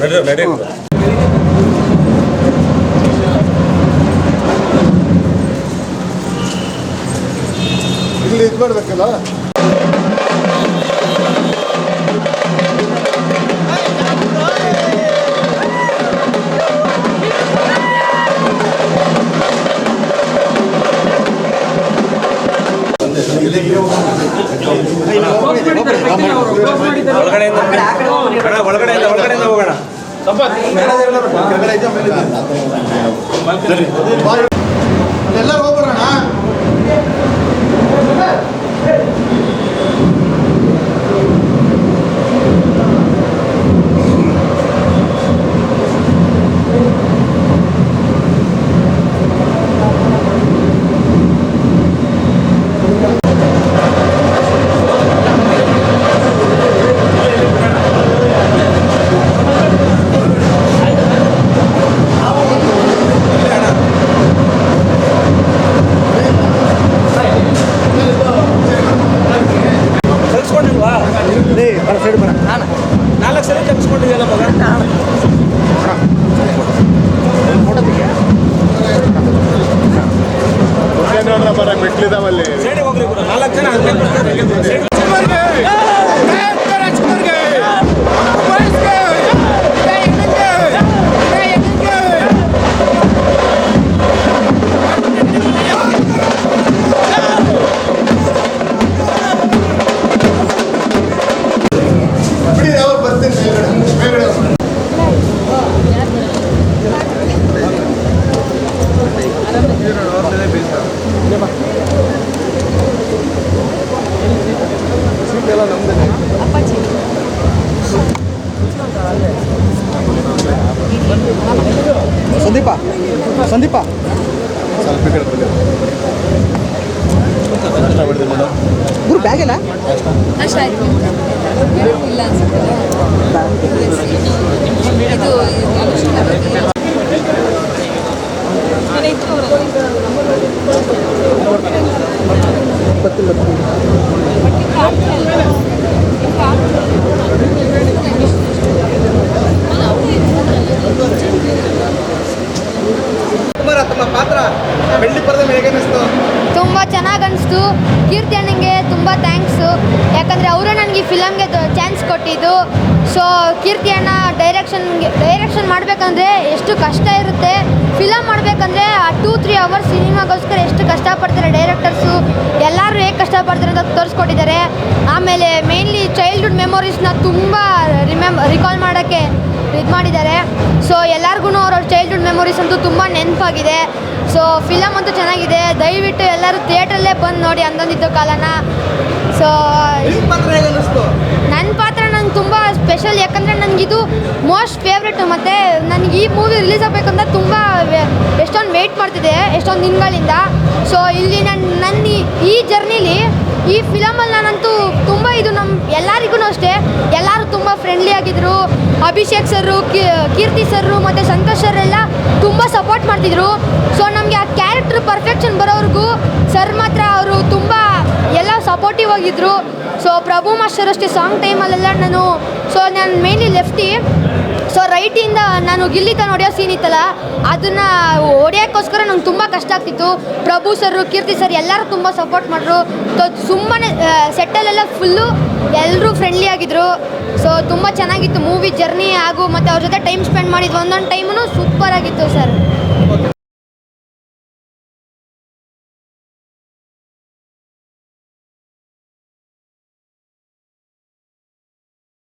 ನಡಿ ಇಲ್ಲಿ ಇದು ಮಾಡಬೇಕಲ್ಲ. ಒಳಗಡೆಯಿಂದ ಹೋಗೋಣ. ಎಲ್ಲರೂ ಹೋಗ್ಬರೋಣ. ನಾಲ್ಕು ಸಲ ತೆಗೆಸ್ಕೊಂಡಿದೆಯಲ್ಲ ಮಗ. ನೋಡ್ರ ಬರ ಮೆಟ್ಲಿದಾವಲ್ಲಿ ಸೈಡಿಗೆ ಹೋಗ್ರಿ ಕೂಡ 4 ಜನ ಸಂದೀಪ ಸ್ವಲ್ಪ ಗುರು ಬ್ಯಾಗ್ ಇಲ್ಲ ಇಲ್ಲ ಪಾತ್ರ ಬೆಳ್ಳಿ ಪರದೆ ಹೇಗೆ ಅನಿಸ್ತು? ತುಂಬ ಚೆನ್ನಾಗಿ ಅನಿಸ್ತು. ಕೀರ್ತಿ ಅಣ್ಣಂಗೆ ತುಂಬ ಥ್ಯಾಂಕ್ಸು, ಯಾಕಂದರೆ ಅವರು ನನಗೆ ಫಿಲಮ್ಗೆ ಚಾನ್ಸ್ ಕೊಟ್ಟಿದ್ದು. ಸೊ ಕೀರ್ತಿ ಅಣ್ಣ ಡೈರೆಕ್ಷನ್ ಮಾಡಬೇಕಂದ್ರೆ ಎಷ್ಟು ಕಷ್ಟ ಇರುತ್ತೆ, ಫಿಲಮ್ ಮಾಡಬೇಕಂದ್ರೆ ಆ 2-3 ಅವರ್ಸ್ ಸಿನಿಮಾಗೋಸ್ಕರ ಎಷ್ಟು ಕಷ್ಟಪಡ್ತಾರೆ ಡೈರೆಕ್ಟರ್ಸು, ಎಲ್ಲರೂ ಹೇಗೆ ಕಷ್ಟಪಡ್ತಾರೆ ಅಂತ ತೋರಿಸ್ಕೊಟ್ಟಿದ್ದಾರೆ. ಆಮೇಲೆ ಮೇನ್ಲಿ ಚೈಲ್ಡ್ಹುಡ್ ಮೆಮೊರೀಸ್ನ ತುಂಬ ರಿಕಾಲ್ ಮಾಡೋಕ್ಕೆ ಇದು ಮಾಡಿದ್ದಾರೆ. ಸೊ ಎಲ್ಲರಿಗೂ ಅವ್ರ ಚೈಲ್ಡ್ಹುಡ್ ಮೆಮೊರೀಸ್ ಅಂತೂ ತುಂಬ ನೆನಪಾಗಿದೆ. ಸೊ ಫಿಲಮ್ ಅಂತೂ ಚೆನ್ನಾಗಿದೆ, ದಯವಿಟ್ಟು ಎಲ್ಲರೂ ಥಿಯೇಟ್ರಲ್ಲೇ ಬಂದು ನೋಡಿ ಅಂದೊಂದಿದ್ದು ಕಾಲನ. ಸೊ ನನ್ನ ಪಾತ್ರ ನಂಗೆ ತುಂಬ ಸ್ಪೆಷಲ್, ಯಾಕಂದರೆ ನನಗಿದು ಮೋಸ್ಟ್ ಫೇವ್ರೆಟು. ಮತ್ತು ನನಗೆ ಈ ಮೂವಿ ರಿಲೀಸ್ ಆಗಬೇಕಂತ ತುಂಬ ಎಷ್ಟೊಂದು ವೆಯ್ಟ್ ಮಾಡ್ತಿದ್ದೆ ಎಷ್ಟೊಂದು ದಿನಗಳಿಂದ. ಸೊ ಇಲ್ಲಿ ನನ್ನ ಈ ಜರ್ನಿಲಿ ಈ ಫಿಲಮಲ್ಲಿ ನಾನಂತೂ ತುಂಬ ಇದು ನಮ್ಮ ಎಲ್ಲರಿಗೂ ಅಷ್ಟೇ ಎಲ್ಲರೂ ತುಂಬ ಫ್ರೆಂಡ್ಲಿ ಆಗಿದ್ದರು. ಅಭಿಷೇಕ್ ಸರ್ರು, ಕೀರ್ತಿ ಸರ್ರು ಮತ್ತು ಸಂತೋಷ್ ಸರ್ ತುಂಬ ಸಪೋರ್ಟ್ ಮಾಡ್ತಿದ್ರು. ಸೊ ನಮಗೆ ಆ ಕ್ಯಾರೆಕ್ಟರ್ ಪರ್ಫೆಕ್ಷನ್ ಬರೋವ್ರಿಗೂ ಸರ್ ಮಾತ್ರ ಅವರು ತುಂಬ ಎಲ್ಲ ಸಪೋರ್ಟಿವ್ ಆಗಿದ್ದರು. ಸೊ ಪ್ರಭು ಮಾಸ್ಟರ್ ಅಷ್ಟೇ ಸಾಂಗ್ ಟೈಮಲ್ಲೆಲ್ಲ ನಾನು ಮೇನ್ಲಿ ಲೆಫ್ಟಿ. ಸೊ ರೈಟಿಂದ ನಾನು ಗಿಲ್ಲಿ ತನ ಹೊಡೆಯೋ ಸೀನ್ ಇತ್ತಲ್ಲ, ಅದನ್ನು ಹೊಡೆಯೋಕ್ಕೋಸ್ಕರ ನಂಗೆ ತುಂಬ ಕಷ್ಟ ಆಗ್ತಿತ್ತು. ಪ್ರಭು ಸರು, ಕೀರ್ತಿ ಸರ್ ಎಲ್ಲರೂ ತುಂಬ ಸಪೋರ್ಟ್ ಮಾಡಿದ್ರು. ಸೊ ಸುಮ್ಮನೆ ಸೆಟ್ಟಲ್ಲೆಲ್ಲ ಫುಲ್ಲು ಎಲ್ಲರೂ ಫ್ರೆಂಡ್ಲಿ ಆಗಿದ್ದರು. ಸೊ ತುಂಬ ಚೆನ್ನಾಗಿತ್ತು ಮೂವಿ ಜರ್ನಿ ಹಾಗೂ ಮತ್ತು ಅವ್ರ ಜೊತೆ ಟೈಮ್ ಸ್ಪೆಂಡ್ ಮಾಡಿದ್ದು ಒಂದೊಂದು ಟೈಮೂ ಸೂಪರ್ ಆಗಿತ್ತು ಸರ್.